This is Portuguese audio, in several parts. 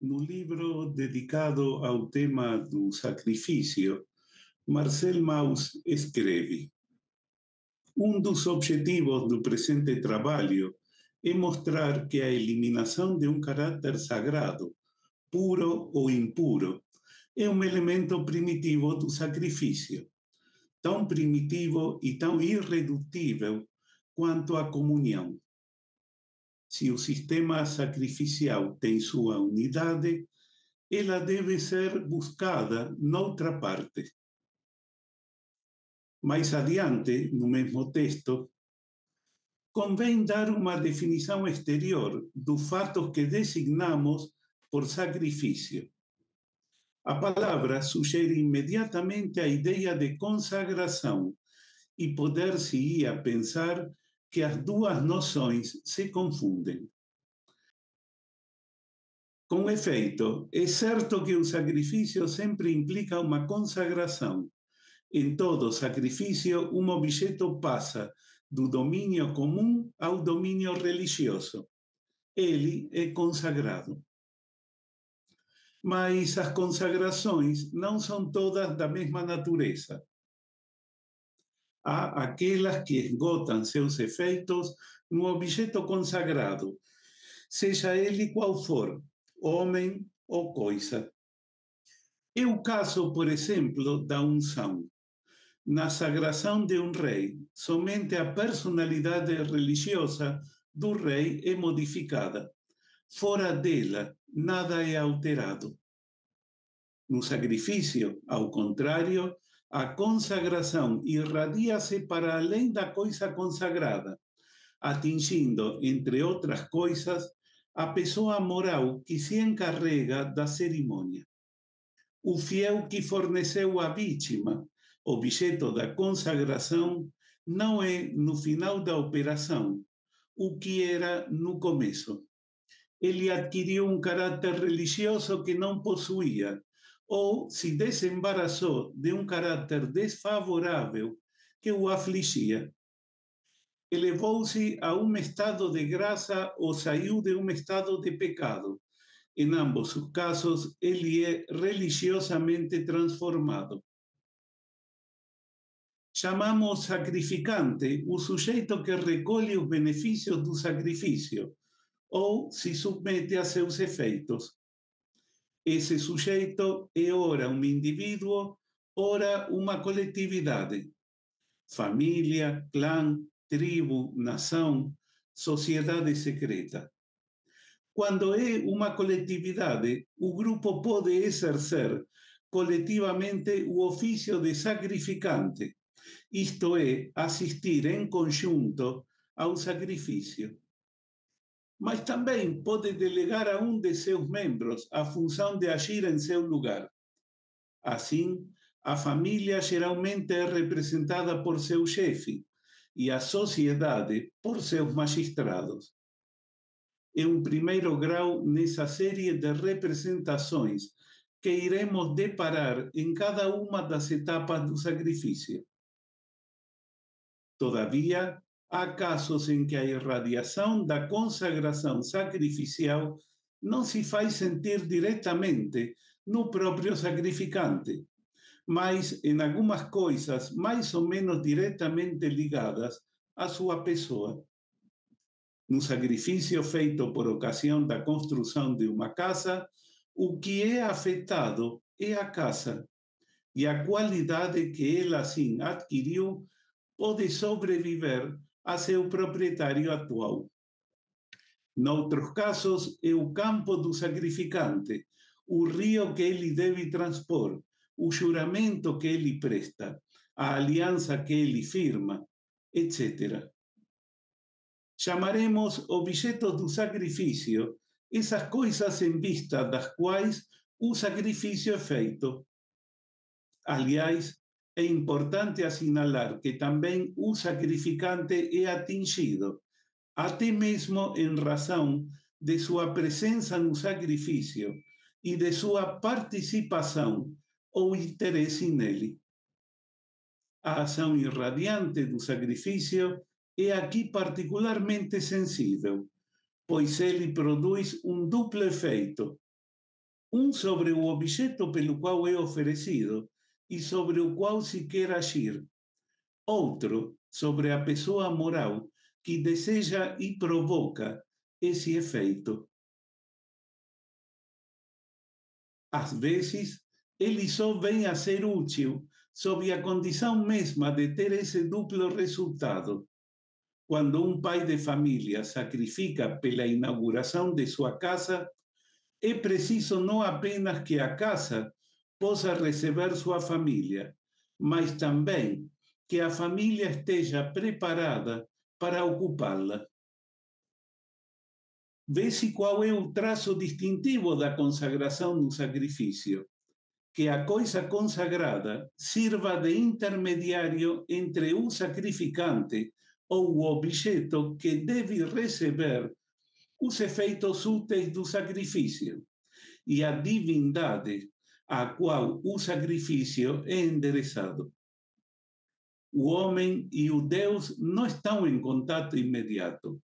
No livro dedicado ao tema do sacrifício, Marcel Mauss escreve: dos objetivos do presente trabalho é mostrar que a eliminação de caráter sagrado, puro ou impuro, é elemento primitivo do sacrifício, tão primitivo e tão irredutível quanto a comunhão. Se o sistema sacrificial tem sua unidade, ela deve ser buscada noutra parte. Mais adiante, no mesmo texto, convém dar uma definição exterior do fato que designamos por sacrifício. A palavra sugere imediatamente a ideia de consagração e poder-se-ia pensar que as duas noções se confundem. Com efeito, é certo que o sacrifício sempre implica uma consagração. Em todo sacrifício, um objeto passa do domínio comum ao domínio religioso. Ele é consagrado. Mas as consagrações não são todas da mesma natureza. Há aquelas que esgotam seus efeitos no objeto consagrado, seja ele qual for, homem ou coisa. É o caso, por exemplo, da unção. Na sagração de rei, somente a personalidade religiosa do rei é modificada. Fora dela, nada é alterado. No sacrifício, ao contrário, a consagração irradia-se para além da coisa consagrada, atingindo, entre outras coisas, a pessoa moral que se encarrega da cerimônia. O fiel que forneceu a vítima, objeto da consagração, não é, no final da operação, o que era no começo. Ele adquiriu caráter religioso que não possuía, ou se desembaraçou de caráter desfavorável que o afligia. Elevou-se a estado de graça ou saiu de estado de pecado. Em ambos os casos, ele é religiosamente transformado. Chamamos sacrificante o sujeito que recolhe os benefícios do sacrifício ou se submete a seus efeitos. Esse sujeito é ora indivíduo, ora uma coletividade. Família, clã, tribo, nação, sociedade secreta. Quando é uma coletividade, o grupo pode exercer coletivamente o ofício de sacrificante, isto é, assistir em conjunto ao sacrifício. Mas também pode delegar a de seus membros a função de agir em seu lugar. Assim, a família geralmente é representada por seu chefe e a sociedade por seus magistrados. É primeiro grau nessa série de representações que iremos deparar em cada uma das etapas do sacrifício. Todavia, há casos em que a irradiação da consagração sacrificial não se faz sentir diretamente no próprio sacrificante, mas em algumas coisas mais ou menos diretamente ligadas à sua pessoa. No sacrifício feito por ocasião da construção de uma casa, o que é afetado é a casa, e a qualidade que ela assim adquiriu pode sobreviver a seu proprietário atual. Noutros casos, é o campo do sacrificante, o rio que ele deve transpor, o juramento que ele presta, a aliança que ele firma, etc. Chamaremos objetos do sacrifício essas coisas em vista das quais o sacrifício é feito. Aliás, é importante assinalar que também o sacrificante é atingido, até mesmo em razão de sua presença no sacrifício e de sua participação ou interesse nele. A ação irradiante do sacrifício é aqui particularmente sensível, pois ele produz duplo efeito. sobre o objeto pelo qual é oferecido e sobre o qual se quer agir. Outro sobre a pessoa moral que deseja e provoca esse efeito. Às vezes, ele só vem a ser útil sob a condição mesma de ter esse duplo resultado. Quando um pai de família sacrifica pela inauguração de sua casa, é preciso não apenas que a casa possa receber sua família, mas também que a família esteja preparada para ocupá-la. Vê-se qual é o traço distintivo da consagração no sacrifício. Que a coisa consagrada sirva de intermediário entre o sacrificante ou o objeto que deve receber os efeitos úteis do sacrifício e a divindade a qual o sacrifício é endereçado. O homem e o Deus não estão em contato imediato.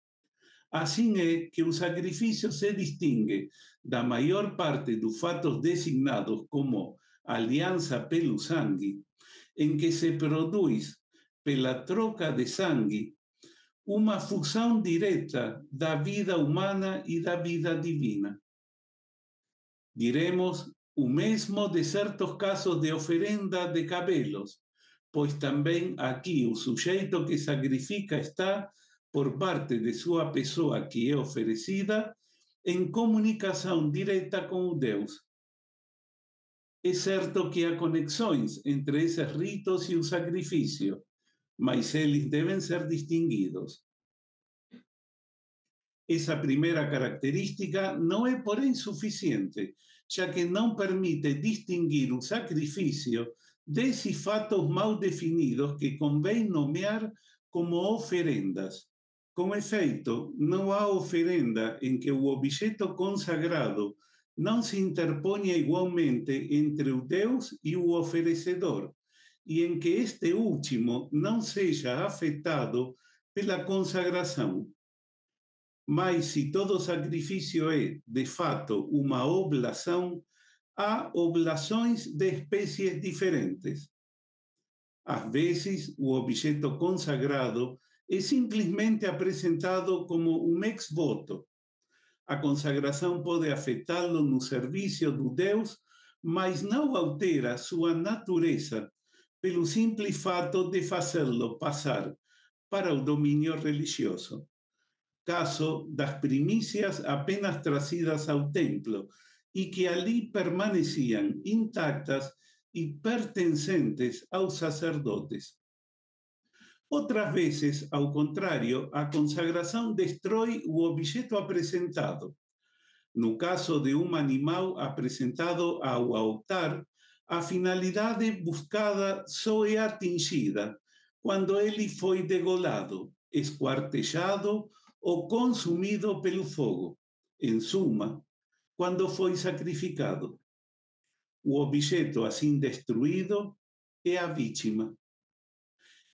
Assim é que o sacrifício se distingue da maior parte dos fatos designados como aliança pelo sangue, em que se produz, pela troca de sangue, uma fusão direta da vida humana e da vida divina. Diremos o mesmo de certos casos de oferenda de cabelos, pois também aqui o sujeito que sacrifica está, por parte de sua pessoa que é oferecida, em comunicação direta com o Deus. É certo que há conexões entre esses ritos e o sacrifício, mas eles devem ser distinguidos. Essa primeira característica não é, porém, suficiente, já que não permite distinguir o sacrifício desses fatos mal definidos que convém nomear como oferendas. Com efeito, não há oferenda em que o objeto consagrado não se interponha igualmente entre o Deus e o oferecedor, e em que este último não seja afetado pela consagração. Mas se todo sacrifício é, de fato, uma oblação, há oblações de espécies diferentes. Às vezes, o objeto consagrado é simplesmente apresentado como um ex-voto. A consagração pode afetá-lo no serviço do Deus, mas não altera sua natureza pelo simples fato de fazê-lo passar para o domínio religioso. Caso das primícias apenas trazidas ao templo e que ali permaneciam intactas e pertencentes aos sacerdotes. Outras vezes, ao contrário, a consagração destrói o objeto apresentado. No caso de um animal apresentado ao altar, a finalidade buscada só é atingida quando ele foi degolado, esquartejado ou consumido pelo fogo. Em suma, quando foi sacrificado. O objeto assim destruído é a vítima.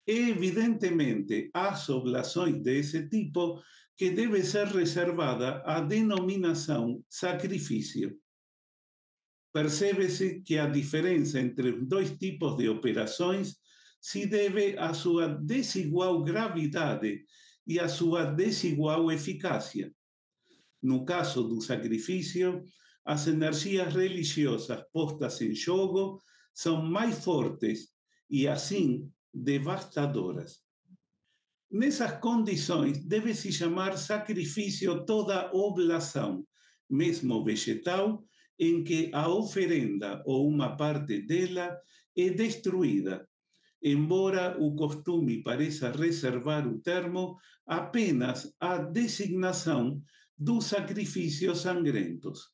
E, evidentemente, há oblações desse tipo que deve ser reservada a denominação sacrifício. Percebe-se que a diferença entre os dois tipos de operações se deve à sua desigual gravidade e à sua desigual eficácia. No caso do sacrifício, as energias religiosas postas em jogo são mais fortes e, assim, devastadoras. Nessas condições, deve-se chamar sacrifício toda oblação, mesmo vegetal, em que a oferenda ou uma parte dela é destruída, embora o costume pareça reservar o termo apenas à designação dos sacrifícios sangrentos.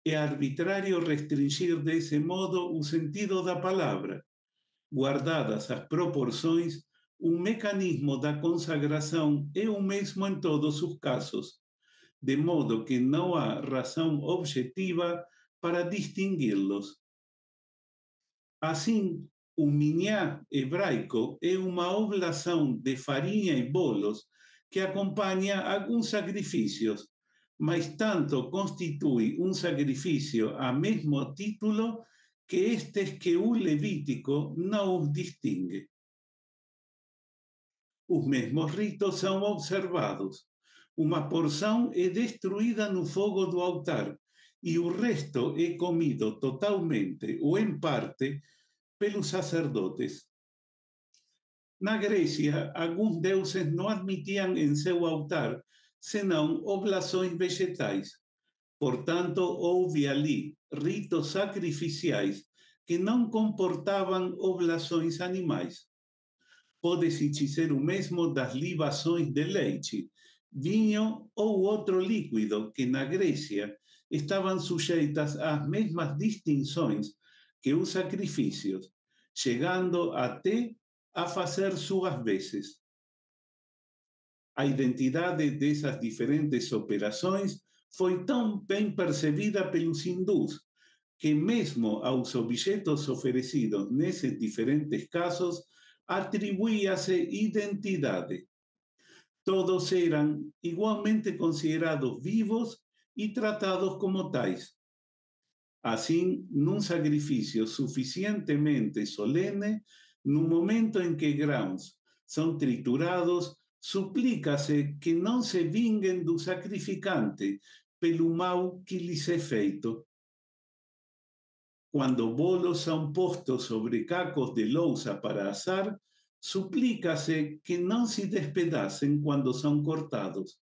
É arbitrário restringir desse modo o sentido da palavra. Guardadas as proporções, o mecanismo da consagração é o mesmo em todos os casos, de modo que não há razão objetiva para distingui-los. Assim, o minhá hebraico é uma oblação de farinha e bolos que acompanha alguns sacrifícios, mas tanto constitui um sacrifício a mesmo título que estes que o Levítico não os distingue. Os mesmos ritos são observados. Uma porção é destruída no fogo do altar e o resto é comido totalmente ou em parte pelos sacerdotes. Na Grécia, alguns deuses não admitiam em seu altar senão oblações vegetais. Portanto, houve ali ritos sacrificiais que não comportavam oblações animais. Pode-se dizer o mesmo das libações de leite, vinho ou outro líquido que na Grécia estavam sujeitas às mesmas distinções que os sacrifícios, chegando até a fazer suas vezes. A identidade dessas diferentes operações foi tão bem percebida pelos hindus que mesmo aos objetos oferecidos nesses diferentes casos atribuía-se identidade. Todos eram igualmente considerados vivos e tratados como tais. Assim, num sacrifício suficientemente solene, no momento em que grãos são triturados, suplica-se que não se vinguem do sacrificante pelo mal que lhes é feito. Quando bolos são postos sobre cacos de louça para assar, suplica-se que não se despedacem quando são cortados.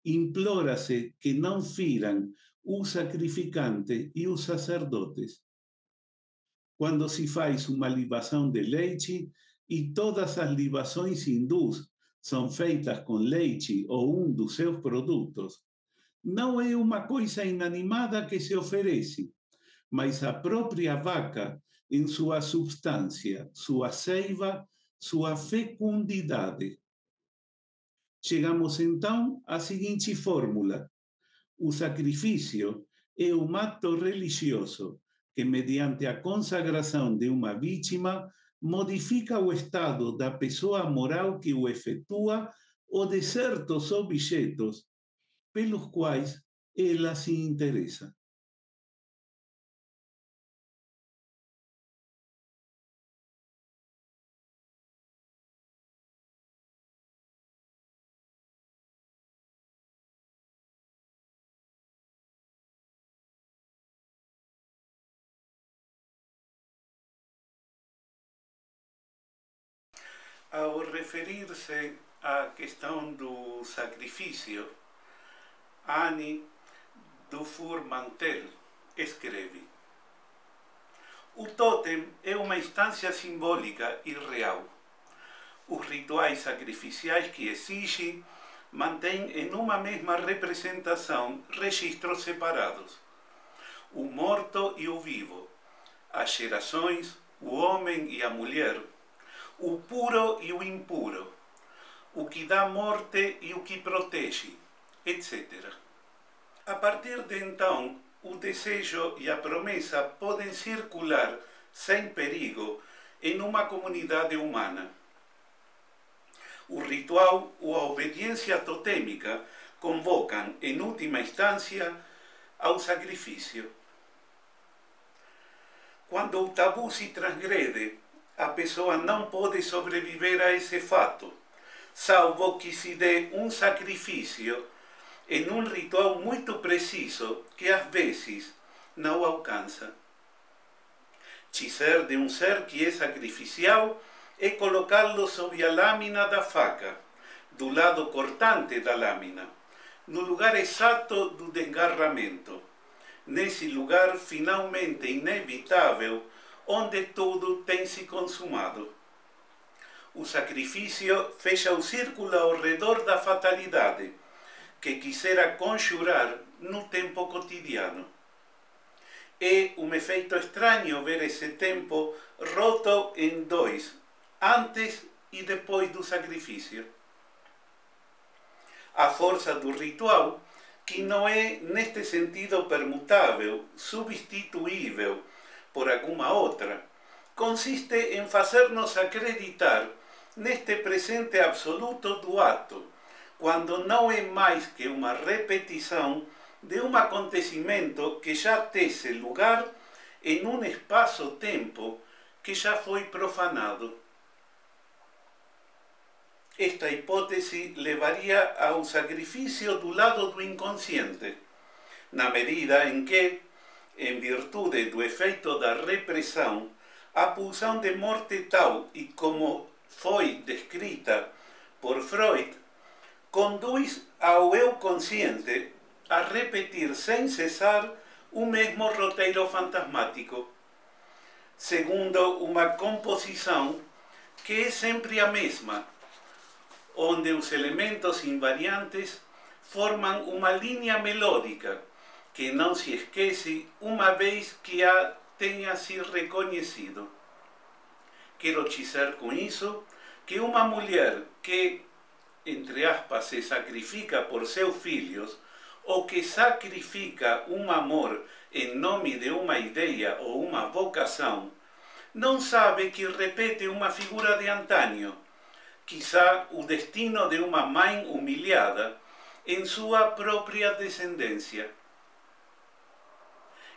Implora-se que não firam o sacrificante e os sacerdotes. Quando se faz uma libação de leite, e todas as libações hindus são feitas com leite ou um dos seus produtos, não é uma coisa inanimada que se oferece, mas a própria vaca em sua substância, sua seiva, sua fecundidade. Chegamos então à seguinte fórmula: o sacrifício é um ato religioso que, mediante a consagração de uma vítima, modifica o estado da pessoa moral que o efetua ou de certos objetos pelos quais ela se interessa. Ao referir-se à questão do sacrifício, Annie Dufour-Mantel escreve: o tótem é uma instância simbólica e real. Os rituais sacrificiais que exige mantêm em uma mesma representação registros separados: o morto e o vivo, as gerações, o homem e a mulher, o puro e o impuro, o que dá morte e o que protege, etc. A partir de então, o desejo e a promessa podem circular sem perigo em uma comunidade humana. O ritual ou a obediência totêmica convocam, em última instância, ao sacrifício. Quando o tabu se transgrede, a pessoa não pode sobreviver a esse fato, salvo que se dê um sacrifício em um ritual muito preciso que às vezes não alcança. Dizer de um ser que é sacrificial é colocá-lo sob a lâmina da faca, do lado cortante da lâmina, no lugar exato do desgarramento, nesse lugar finalmente inevitável onde tudo tem se consumado. O sacrifício fecha o círculo ao redor da fatalidade, que quisera conjurar no tempo cotidiano. É um efeito estranho ver esse tempo roto em dois, antes e depois do sacrifício. A força do ritual, que não é neste sentido permutável, substituível por alguma outra, consiste em fazer-nos acreditar neste presente absoluto do ato, quando não é mais que uma repetição de um acontecimento que já teve lugar em um espaço-tempo que já foi profanado. Esta hipótese levaria ao sacrifício do lado do inconsciente, na medida em que, em virtude do efeito da repressão, a pulsão de morte tal e como foi descrita por Freud, conduz ao eu consciente a repetir sem cessar o mesmo roteiro fantasmático, segundo uma composição que é sempre a mesma, onde os elementos invariantes formam uma linha melódica que não se esquece uma vez que a tenha se reconhecido. Quero dizer com isso que uma mulher que, entre aspas, se sacrifica por seus filhos, ou que sacrifica um amor em nome de uma ideia ou uma vocação, não sabe que repete uma figura de antaño, quizá o destino de uma mãe humilhada em sua própria descendência.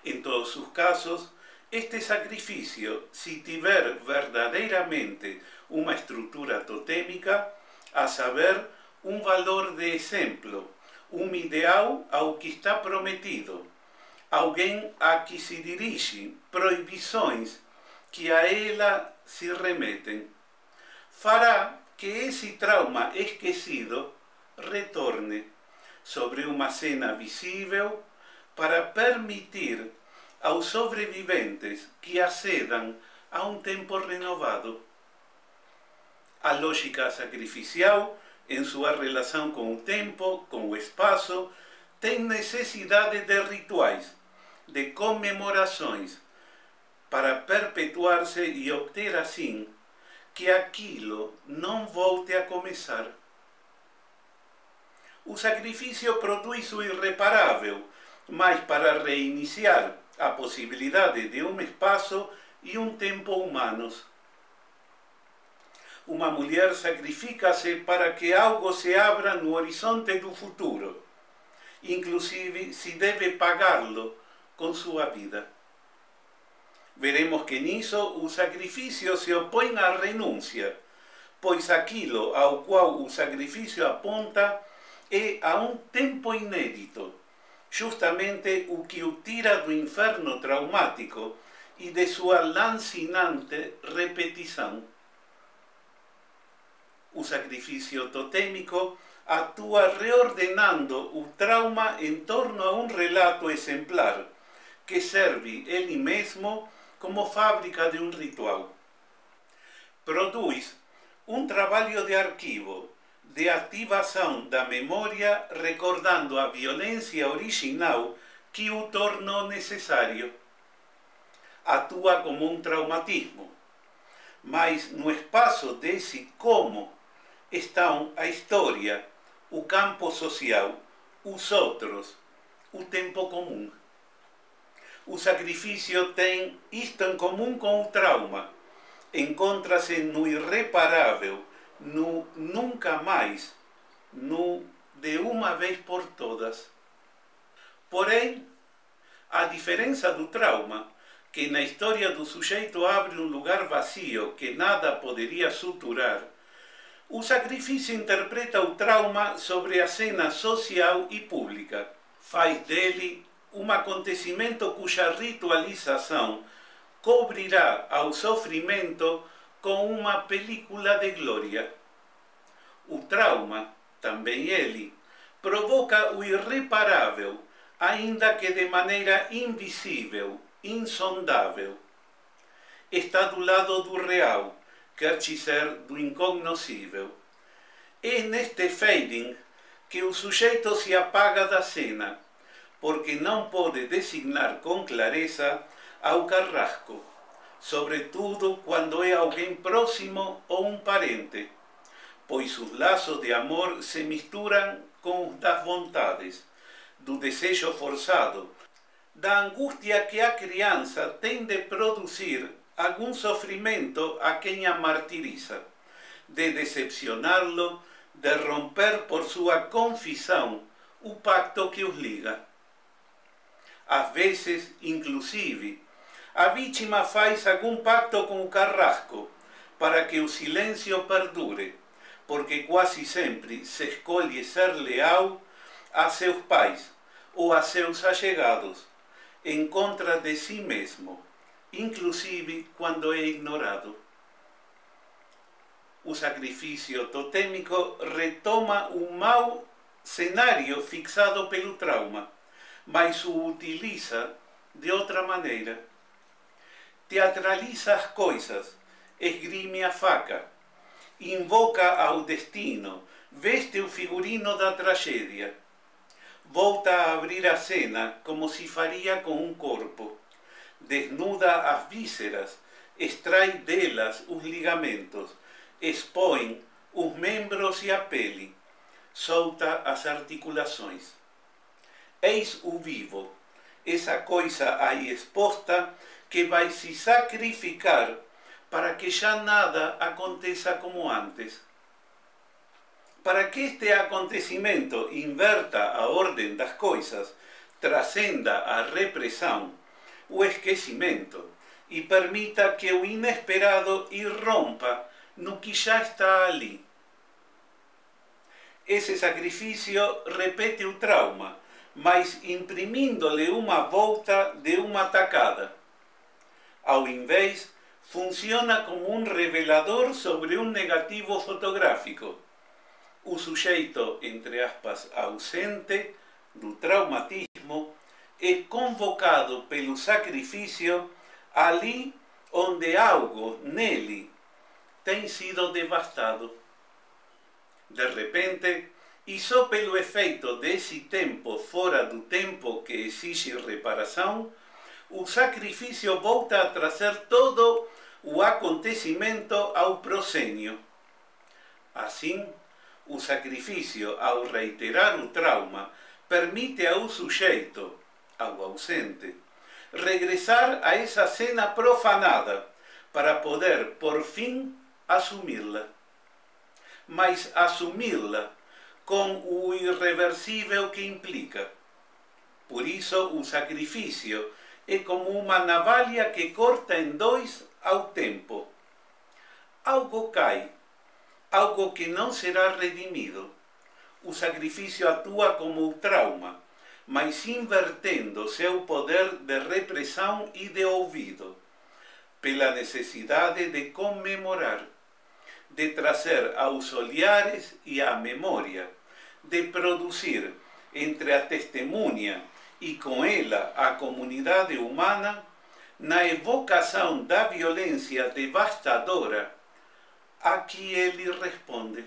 Em todos os casos, este sacrifício, se tiver verdadeiramente uma estrutura totémica, a saber, um valor de exemplo, um ideal ao que está prometido, alguém a que se dirige, proibições que a ela se remetem, fará que esse trauma esquecido retorne sobre uma cena visível para permitir aos sobreviventes que acedam a um tempo renovado. A lógica sacrificial, em sua relação com o tempo, com o espaço, tem necessidade de rituais, de comemorações, para perpetuar-se e obter assim que aquilo não volte a começar. O sacrifício produz o irreparável, mas para reiniciar a possibilidade de um espaço e um tempo humanos. Uma mulher sacrifica-se para que algo se abra no horizonte do futuro. Inclusive, se deve pagá-lo com sua vida. Veremos que nisso o sacrifício se opõe à renúncia, pois aquilo ao qual o sacrifício aponta é a um tempo inédito, justamente o que o tira do inferno traumático e de sua lancinante repetição. O sacrifício totêmico atua reordenando o trauma em torno a um relato exemplar, que serve ele mesmo como fábrica de um ritual. Produz um trabalho de arquivo, de ativação da memória, recordando a violência original que o tornou necessário. Atua como um traumatismo, mas no espaço desse como estão a história, o campo social, os outros, o tempo comum. O sacrifício tem isto em comum com o trauma. Encontra-se no irreparável, no nunca mais, no de uma vez por todas. Porém, a diferença do trauma, que na história do sujeito abre um lugar vazio que nada poderia suturar, o sacrifício interpreta o trauma sobre a cena social e pública. Faz dele um acontecimento cuja ritualização cobrirá ao sofrimento com uma película de glória. O trauma, também ele, provoca o irreparável, ainda que de maneira invisível, insondável. Está do lado do real, quer dizer, do incognoscível. É neste fading que o sujeito se apaga da cena, porque não pode designar com clareza ao carrasco, sobretudo quando é alguém próximo ou um parente, pois os laços de amor se misturam com os das vontades, do desejo forçado, da angústia que a criança tem de produzir algum sofrimento a quem a martiriza, de decepcioná-lo, de romper por sua confissão o pacto que os liga. Às vezes, inclusive, a vítima faz algum pacto com o carrasco para que o silêncio perdure, porque quase sempre se escolhe ser leal a seus pais ou a seus allegados, em contra de si mesmo, inclusive quando é ignorado. O sacrifício totêmico retoma o mau cenário fixado pelo trauma, mas o utiliza de outra maneira. Teatraliza as coisas, esgrime a faca, invoca ao destino, veste o figurino da tragédia. Volta a abrir a cena como se faria com um corpo. Desnuda as vísceras, extrai delas os ligamentos, expõe os membros e a pele, solta as articulações. Eis o vivo, essa coisa aí exposta que vai se sacrificar para que já nada aconteça como antes. Para que este acontecimento inverta a ordem das coisas, transcenda a repressão, o esquecimento e permita que o inesperado irrompa no que já está ali. Esse sacrifício repete o trauma, mas imprimindo-lhe uma volta de uma tacada. Ao invés, funciona como um revelador sobre um negativo fotográfico. O sujeito, entre aspas, ausente do traumatismo é convocado pelo sacrifício ali onde algo nele tem sido devastado. De repente, e só pelo efeito desse tempo fora do tempo que exige reparação, o sacrifício volta a trazer todo o acontecimento ao proscênio. Assim, o sacrifício, ao reiterar o trauma, permite ao sujeito, ao ausente, regressar a essa cena profanada para poder, por fim, assumi-la. Mas assumi-la com o irreversível que implica. Por isso, o sacrifício é como uma navalha que corta em dois ao tempo. Algo cai, algo que não será redimido. O sacrifício atua como o trauma, mas invertendo seu poder de repressão e de ouvido, pela necessidade de comemorar, de trazer aos olhares e à memória, de produzir entre a testemunha e com ela a comunidade humana, na evocação da violência devastadora a que ele responde.